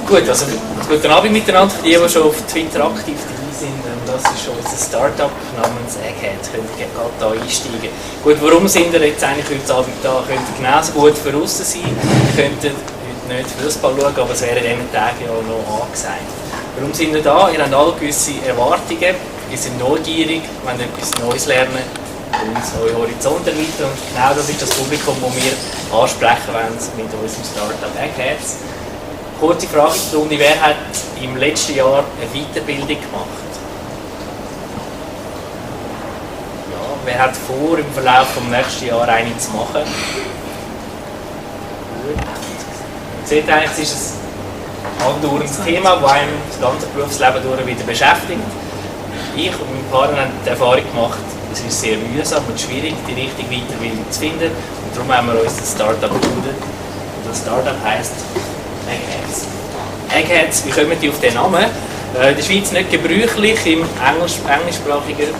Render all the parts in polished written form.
Gut, also guten Abend miteinander, für die schon auf Twitter aktiv dabei sind. Das ist unser Startup namens Egghead. Könnt ihr gerade hier einsteigen. Gut, warum sind wir jetzt eigentlich heute Abend da? Könnt ihr genauso gut für aussen sein, könntet heute nicht Fußball schauen, aber es wäre in diesen Tagen ja noch angesagt. Warum sind wir da? Ihr habt alle gewisse Erwartungen, ihr seid neugierig, wollt etwas Neues lernen und euren Horizont erweitern. Und genau das ist das Publikum, das wir ansprechen wollen mit unserem Startup Eggheads. Kurze Frage in die Runde, wer hat im letzten Jahr eine Weiterbildung gemacht? Ja, wer hat vor, im Verlauf des nächsten Jahres eine zu machen? Gut. Man sieht eigentlich, es ist ein andauerndes Thema, das einem das ganze Berufsleben durch wieder beschäftigt. Ich und mein Partner haben die Erfahrung gemacht, es ist sehr mühsam und schwierig, die richtige Weiterbildung zu finden. Und darum haben wir uns das Startup gegründet. Und das Startup heisst Eggheads. Eggheads, wie kommen die auf den Namen? In der Schweiz nicht gebräuchlich, im englischsprachigen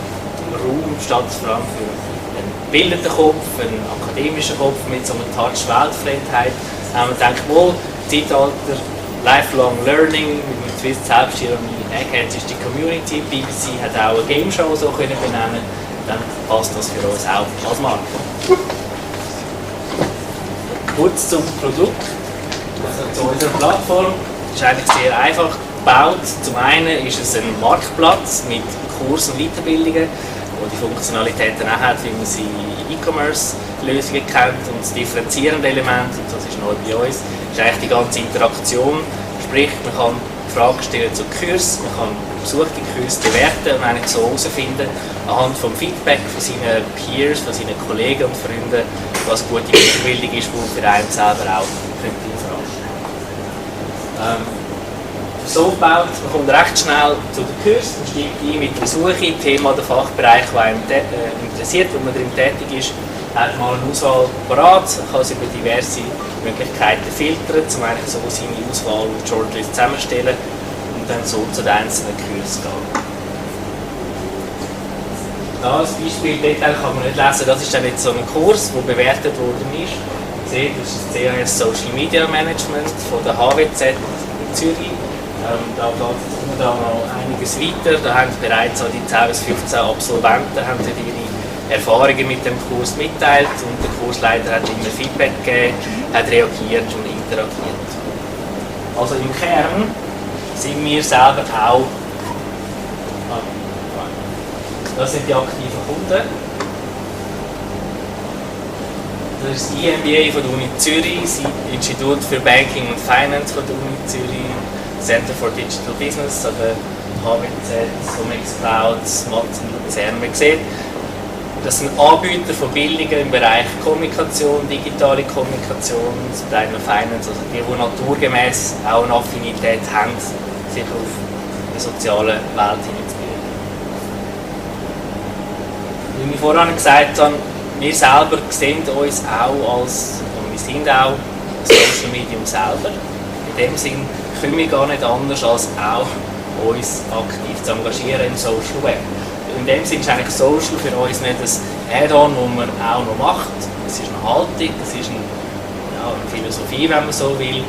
Raum steht es vor allem für einen bildenden Kopf, einen akademischen Kopf mit so einer Touch Weltfremdheit. Haben wir gedacht, wohl, Zeitalter, Lifelong Learning, mit einem Twist Selbstironie. Eggheads ist die Community, BBC hat auch eine Game Show so können benennen, dann passt das für uns auch als Marke. Kurz zum Produkt. Also zu unserer Plattform ist eigentlich sehr einfach gebaut. Zum einen ist es ein Marktplatz mit Kursen und Weiterbildungen, wo die Funktionalitäten auch hat, wie man sie in E-Commerce-Lösungen kennt. Und das differenzierende Element, und das ist neu bei uns, ist eigentlich die ganze Interaktion. Sprich, man kann Fragen stellen zu Kursen, man kann besuchte Kurse bewerten und eigentlich so herausfinden, anhand vom Feedback von seinen Peers, von seinen Kollegen und Freunden, was gute Weiterbildung ist, die für einen selber auch in Frage so gebaut, man kommt recht schnell zu den Kursen, man steigt ein mit der Suche, Thema oder Fachbereich, der einen interessiert, wo man darin tätig ist, hat mal eine Auswahl parat, kann es über diverse Möglichkeiten filtern, um eigentlich so seine Auswahl und Shortlist zusammenstellen und dann so zu den einzelnen Kursen gehen. Das Beispiel Detail kann man nicht lesen, das ist dann jetzt so ein Kurs, der bewertet worden ist. Ihr seht, das ist das CAS Social Media Management von der HWZ in Zürich. Da geht da noch einiges weiter. Da haben bereits die 10 bis 15 Absolventen haben ihre Erfahrungen mit dem Kurs mitteilt und der Kursleiter hat immer Feedback gegeben, hat reagiert und interagiert. Also im Kern sind wir selber auch. Das sind die aktiven Kunden. Das ist das IMBA von der Uni Zürich, das Institut für Banking und Finance von der Uni Zürich, Center for Digital Business, oder HWZ, Somex Cloud, Matz und Luzern. Man sieht, das sind Anbieter von Bildungen im Bereich Kommunikation, digitale Kommunikation, zum Teil noch Finance, also die naturgemäß auch eine Affinität haben, sich auf die soziale Welt hineinzubilden. Wie wir vorhin gesagt haben, wir selber sehen uns auch als, und wir sind auch ein Social Medium selber. In dem Sinn können wir gar nicht anders, als auch uns aktiv zu engagieren im Social Web. In dem Sinn ist eigentlich Social für uns nicht ein Add-on, das man auch noch macht. Es ist eine Haltung, es ist eine Philosophie, wenn man so will.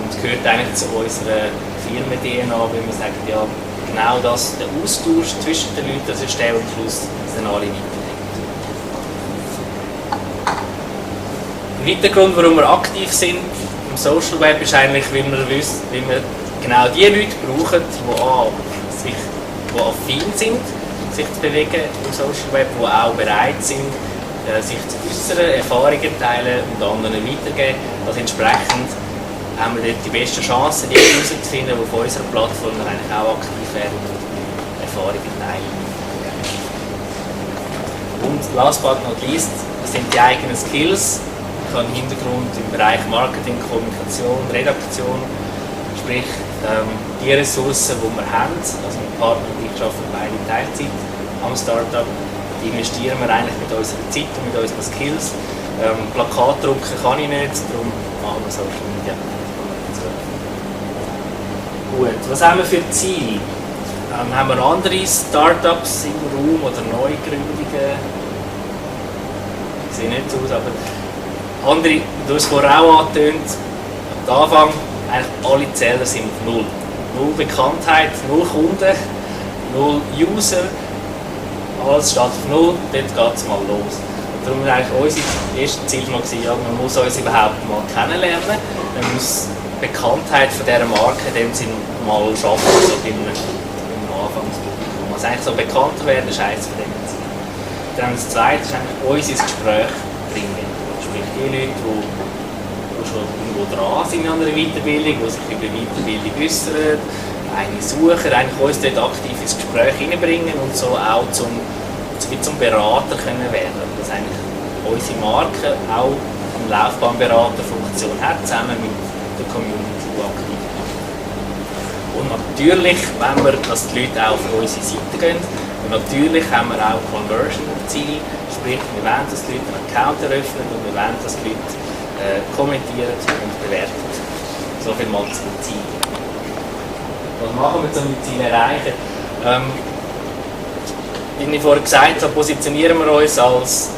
Es gehört eigentlich zu unserer Firmen-DNA, weil wir sagen, ja, genau das, der Austausch zwischen den Leuten, das ist der, der am Schluss dann alle weiterbringt. Der Hintergrund, warum wir aktiv sind im Social Web, ist eigentlich, weil wir genau die Leute brauchen, die affin sind, sich zu bewegen im Social Web, die auch bereit sind, sich zu äußern, Erfahrungen teilen und anderen weitergeben. Also entsprechend haben wir dort die besten Chancen, die herauszufinden, die auf unserer Plattform eigentlich auch aktiv werden und Erfahrungen teilen. Und last but not least, das sind die eigenen Skills. Ich habe einen Hintergrund im Bereich Marketing, Kommunikation, Redaktion, sprich die Ressourcen, die wir haben, also mein Partner und ich arbeiten beide Teilzeit am Startup, die investieren wir eigentlich mit unserer Zeit und mit unseren Skills. Plakat drucken kann ich nicht, darum machen wir Social Media. Gut, was haben wir für Ziele? Haben wir andere Startups im Raum oder Neugründungen? Sieht nicht so aus, aber andere, du hast es vorher auch angetönt, am Anfang eigentlich alle Zähler sind null. Null Bekanntheit, null Kunden, null User, alles steht auf null, dort geht es mal los. Und darum war eigentlich unser erstes Ziel mal, ja, man muss uns überhaupt mal kennenlernen, man muss die Bekanntheit von dieser Marke in dem Sinne mal schaffen, so beim Anfangspublikum. Also eigentlich so bekannter werden, ist eines von dem Ziel. Dann das Zweite ist eigentlich uns ins Gespräch bringen. Sprich, die Leute, die schon irgendwo dran sind an einer Weiterbildung, die sich über Weiterbildung äußern, eine suchen, eigentlich uns dort aktiv ins Gespräch hineinbringen und so auch zum Berater können werden. Dass eigentlich unsere Marke auch eine Laufbahnberaterfunktion hat, zusammen mit der Community, die aktiv ist. Und natürlich, wenn wir, dass die Leute auch auf unsere Seite gehen, und natürlich haben wir auch Conversion-Ziele, sprich, wir wollen, dass die Leute einen Account eröffnen und wir wollen, dass die Leute kommentieren und bewerten. So viel mal zum Ziel. Was machen wir, um die Ziele zu erreichen? Wie ich vorhin gesagt habe, positionieren wir uns als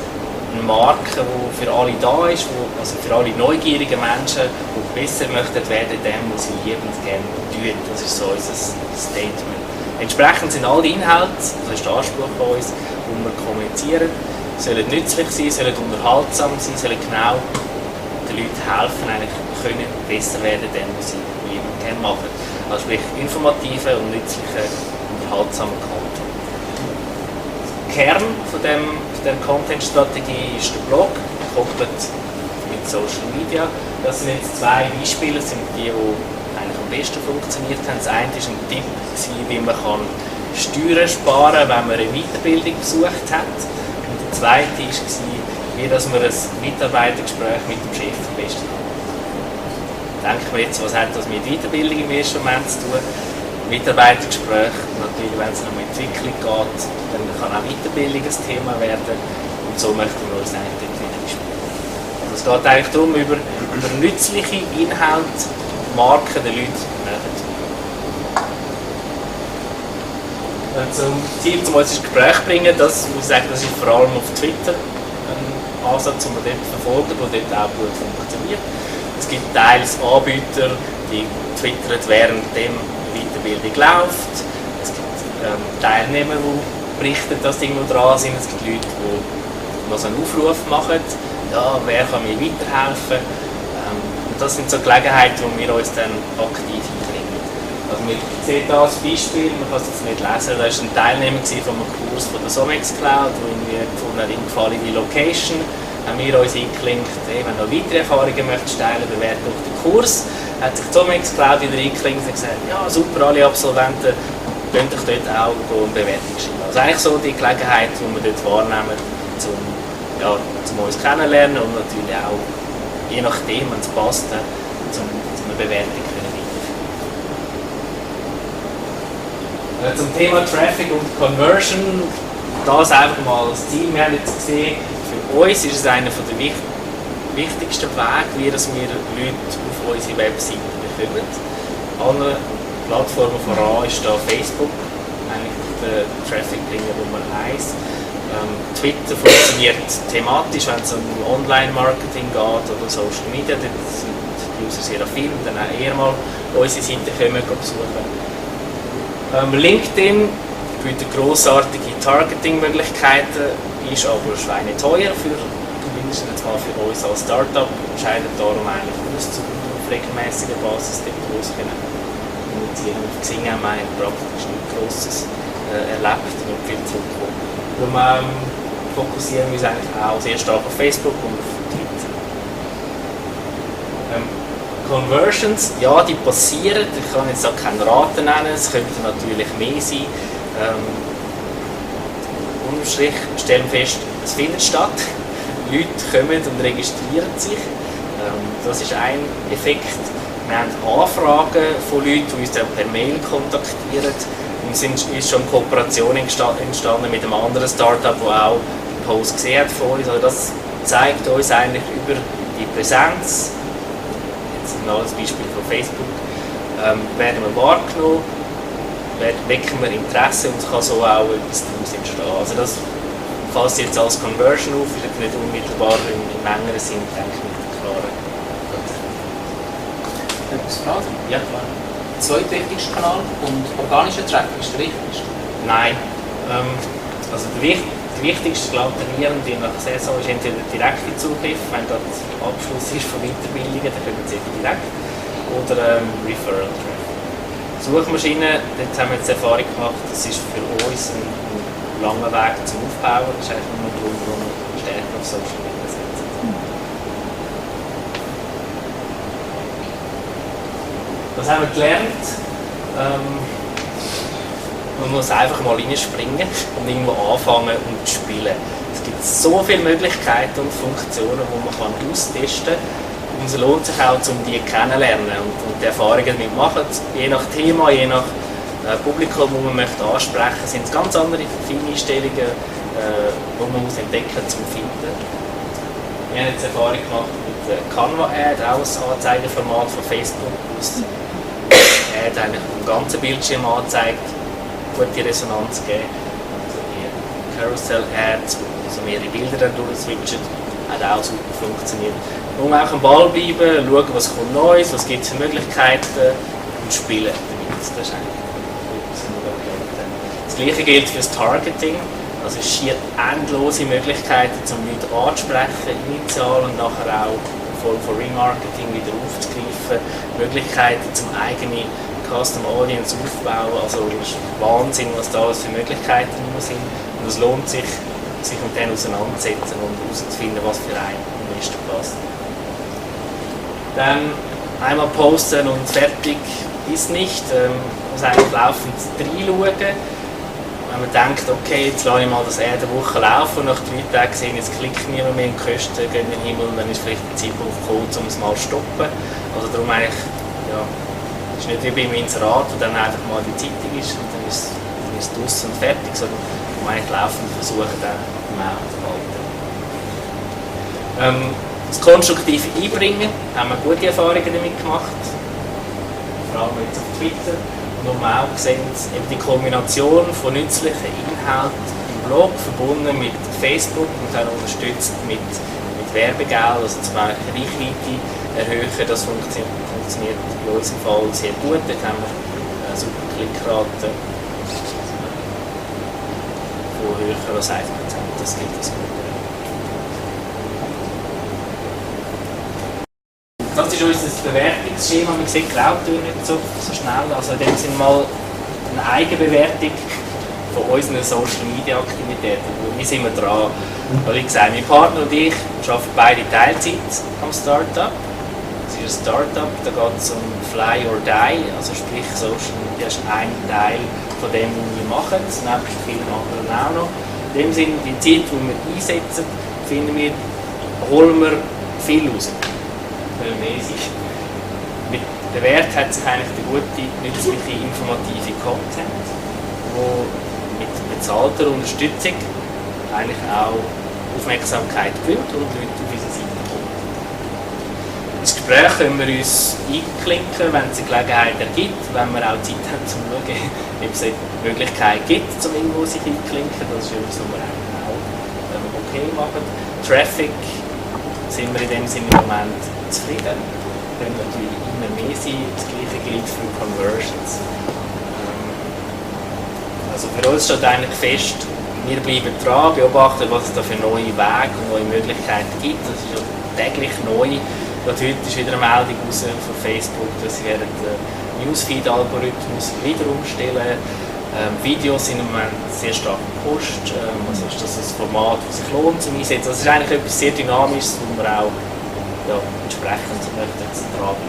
eine Marke, die für alle da ist, also für alle neugierigen Menschen, die besser möchten werden, dem, was sie liebend gerne tun. Das ist so unser Statement. Entsprechend sind alle Inhalte, das ist der Anspruch bei uns, die wir kommunizieren, sollen nützlich sein, sollen unterhaltsam sein, sollen genau den Leuten helfen, eigentlich können besser werden, dem, was sie liebend gerne machen. Also sprich informative und nützliche, unterhaltsame Content. Der Kern von der Content-Strategie ist der Blog, gekoppelt mit Social Media. Das sind jetzt zwei Beispiele, das sind die eigentlich am besten funktioniert haben. Das eine war ein Tipp, wie man Steuern sparen kann, wenn man eine Weiterbildung besucht hat. Und der zweite war, wie dass man ein Mitarbeitergespräch mit dem Chef am besten hat. Denken wir jetzt, was hat das mit Weiterbildung im ersten Moment zu tun? Mitarbeitergespräch, natürlich, wenn es noch um Entwicklung geht, dann kann auch Weiterbildung ein Thema werden. Und so möchten wir uns eigentlich dort wieder spielen. Also es geht eigentlich darum, über nützliche Inhalte Marken den Leuten näher zu bringen. Zum Ziel, um uns ins Gespräch zu bringen, das muss ich sagen, das ist vor allem auf Twitter ein Ansatz, den wir dort verfolgen, der dort auch gut funktioniert. Es gibt teils Anbieter, die twittern, während die Weiterbildung läuft. Es gibt Teilnehmer, die berichten, dass sie irgendwo dran sind. Es gibt Leute, die noch so einen Aufruf machen, ja, wer kann mir weiterhelfen. Und das sind so Gelegenheiten, wo wir uns dann aktiv einbringen. Also wir sehen hier als Beispiel, man kann es jetzt nicht lesen, da war ein Teilnehmer von einem Kurs von der Somex Cloud, wo wir gefunden haben, gefallen die Location. Haben wir uns eingeklinkt, hey, wenn du noch weitere Erfahrungen möchtest teilen, bewerte doch den Kurs. Hat sich die Somex Cloud wieder eingeklinkt und gesagt, ja super, alle Absolventen können doch dort auch eine Bewertung schreiben. Also eigentlich so die Gelegenheit, die wir dort wahrnehmen, um uns kennenlernen und natürlich auch, je nachdem, wenn es passt, zum eine Bewertung können weiterführen. Zum Thema Traffic und Conversion, das einfach mal als Ziel. Wir haben jetzt gesehen, für uns ist es einer der wichtigsten Wege, wie wir Leute auf unsere Webseite bekommen. Alle Plattformen voran ist da Facebook, eigentlich der Traffic-Bringer Nummer 1. Twitter funktioniert thematisch, wenn es um Online-Marketing geht oder Social Media, dann sind die User sehr affin und dann auch eher mal unsere Seite besuchen. LinkedIn bietet grossartige Targeting-Möglichkeiten, ist aber schweineteuer mindestens mal für uns als Startup, entscheidet darum eigentlich auf regelmäßiger Basis dort los können kommunizieren. Auf Xing haben wir praktisch nichts Grosses erlebt und viel zurückgekommen. Darum fokussieren wir uns eigentlich auch sehr stark auf Facebook und auf Twitter. Conversions, ja, die passieren. Ich kann jetzt auch keine Raten nennen, es könnten natürlich mehr sein. Unterm Strich stellen wir fest, es findet statt. Leute kommen und registrieren sich. Das ist ein Effekt. Wir haben Anfragen von Leuten, die uns dann per Mail kontaktieren. Und es ist schon eine Kooperation entstanden mit einem anderen Startup, das auch den Post gesehen hat von uns. Also das zeigt uns eigentlich über die Präsenz, jetzt ein anderes Beispiel von Facebook, werden wir wahrgenommen, wecken wir Interesse und es kann so auch etwas daraus entstehen. Also das fasst jetzt als Conversion auf, ist nicht unmittelbar im engeren Sinn, denke ich, mit der klaren. Frage? Ja, klar. Der zweitwichtigste Kanal und organischer Traffic ist der wichtigste? Nein. Also der wichtigste, glaube ich, je nach Saison ist entweder der direkte Zugriff, wenn gerade Abschluss ist von Weiterbildungen, dann können Sie direkt, oder Referral Traffic. Suchmaschinen, dort haben wir jetzt Erfahrung gemacht, das ist für uns ein langer Weg zum Aufbauen, das ist eigentlich nur darum, warum wir stärker auf Social Media setzen. Was haben wir gelernt? Man muss einfach mal reinspringen und irgendwo anfangen und spielen. Es gibt so viele Möglichkeiten und Funktionen, die man austesten kann. Und es lohnt sich auch, um die kennenzulernen und die Erfahrungen damit machen. Je nach Thema, je nach Publikum, das man möchte ansprechen, sind es ganz andere Feineinstellungen, die man muss entdecken muss, um zu finden. Wir haben jetzt Erfahrung gemacht mit Canva-Ad, auch ein Anzeigeformat von Facebook, wo es Ad eigentlich auf dem ganzen Bildschirm anzeigt, gute Resonanz geben. Also die Carousel-Ads, also mehrere Bilder dann durchswitchen, hat auch super funktioniert. Man muss auch am Ball bleiben, schauen, was kommt Neues, was gibt es für Möglichkeiten und spielen damit. Das ist eigentlich das Gleiche gilt für das Targeting. Also es schier endlose Möglichkeiten, um Leute anzusprechen, initial und nachher auch von Remarketing wieder aufzugreifen. Möglichkeiten, zum eigene Custom Audience aufbauen. Also es ist Wahnsinn, was da alles für Möglichkeiten sind. Und es lohnt sich mit denen auseinanderzusetzen und herauszufinden, was für einen am besten passt. Dann einmal posten und fertig ist nicht. Man muss eigentlich laufend reinschauen. Wenn man denkt, okay, jetzt lasse ich mal das eine Woche laufen und nach 3 Tagen sehen, jetzt klickt niemand mehr in die Kosten, geht in den Himmel, dann ist vielleicht der Zeitpunkt gekommen, um es mal zu stoppen. Also darum eigentlich, ja, es ist nicht wie beim Inserat, wo dann einfach mal die Zeitung ist und dann ist es draussen und fertig, sondern man eigentlich laufend versuchen, dann im Auge zu halten. Das konstruktive Einbringen, haben wir gute Erfahrungen damit gemacht, vor allem jetzt auf Twitter. Und wo wir auch gesehen, eben die Kombination von nützlichen Inhalten im Blog verbunden mit Facebook und dann unterstützt mit Werbegeld, also zum Beispiel Reichweite erhöhen, das funktioniert in unserem Fall sehr gut. Dort haben wir super Klickraten von höher als 1%. Das gibt es gut. Das ist unser Bewertungsschema. Man sieht die Grautür nicht so schnell. Also in dem Sinne mal eine Eigenbewertung von unseren Social Media Aktivitäten. Wie sind wir dran? Wie gesagt, mein Partner und ich arbeiten beide Teilzeit am Startup. Es ist ein Startup, da geht es um Fly or Die, also sprich Social Media ist ein Teil von dem, was wir machen, nebst vielen anderen auch noch. In dem Sinne, die Zeit, die wir einsetzen, finden wir, holen wir viel raus. Mit bewährt hat sich eigentlich der gute, nützliche, informative Content, der mit bezahlter Unterstützung eigentlich auch Aufmerksamkeit gewinnt und Leute auf unsere Seite kommen. Das Gespräch können wir uns einklinken, wenn es eine Gelegenheit ergibt, wenn wir auch Zeit haben, zum zu schauen, ob es eine Möglichkeit gibt, um irgendwo sich einklinken. Das ist etwas, was wir auch okay machen. Traffic sind wir in dem Sinne im Moment zufrieden. Können natürlich immer mehr sein. Das Gleiche gilt für Conversions. Also für uns steht eigentlich fest, wir bleiben dran, beobachten, was es da für neue Wege und neue Möglichkeiten gibt. Das ist ja täglich neu. Gerade heute ist wieder eine Meldung raus von Facebook, dass sie den Newsfeed-Algorithmus wieder umstellen. Videos sind im Moment sehr stark gepusht. Also ist das ein Format, das sich lohnt zum Einsetzen. Das ist eigentlich etwas sehr Dynamisches, wo wir auch entsprechend dranbleiben.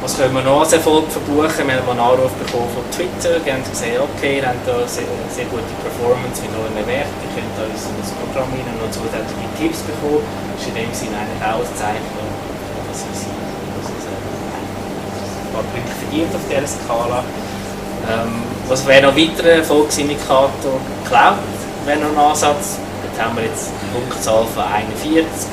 Was können wir noch als Erfolg verbuchen? Wir haben einen Anruf bekommen von Twitter, die haben gesehen, okay, ihr habt da sehr gute Performance mit euren Werten, ihr könnt da uns in das Programm rein und noch zusätzliche Tipps bekommen. Das ist in dem Sinne eigentlich auch ein Zeichen, dass wir sind. Ein paar Punkte verdient auf dieser Skala. Was wäre noch ein weiterer Erfolgsindikator? Cloud wäre noch ein Ansatz. Dort haben wir jetzt eine Punktzahl von 41. Das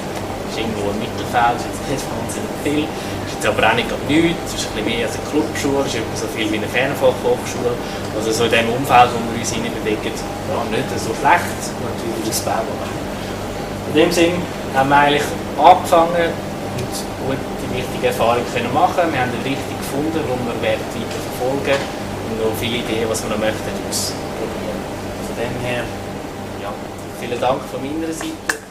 ist irgendwo im Mittelfeld, das ist jetzt nicht wahnsinnig viel. Das ist jetzt aber auch nicht nichts. Das ist ein bisschen mehr als eine Clubschule, das ist etwa so viel wie eine Fernfachhochschule. Also so in dem Umfeld, wo wir uns bewegen, ja, nicht so schlecht, natürlich ausbaubar. In dem Sinn haben wir eigentlich angefangen, und gute, wichtige Erfahrungen können machen. Wir haben eine Richtung gefunden, die wir weiter verfolgen und noch viele Ideen, was wir noch möchten, ausprobieren. Von dem her, ja, vielen Dank von meiner Seite.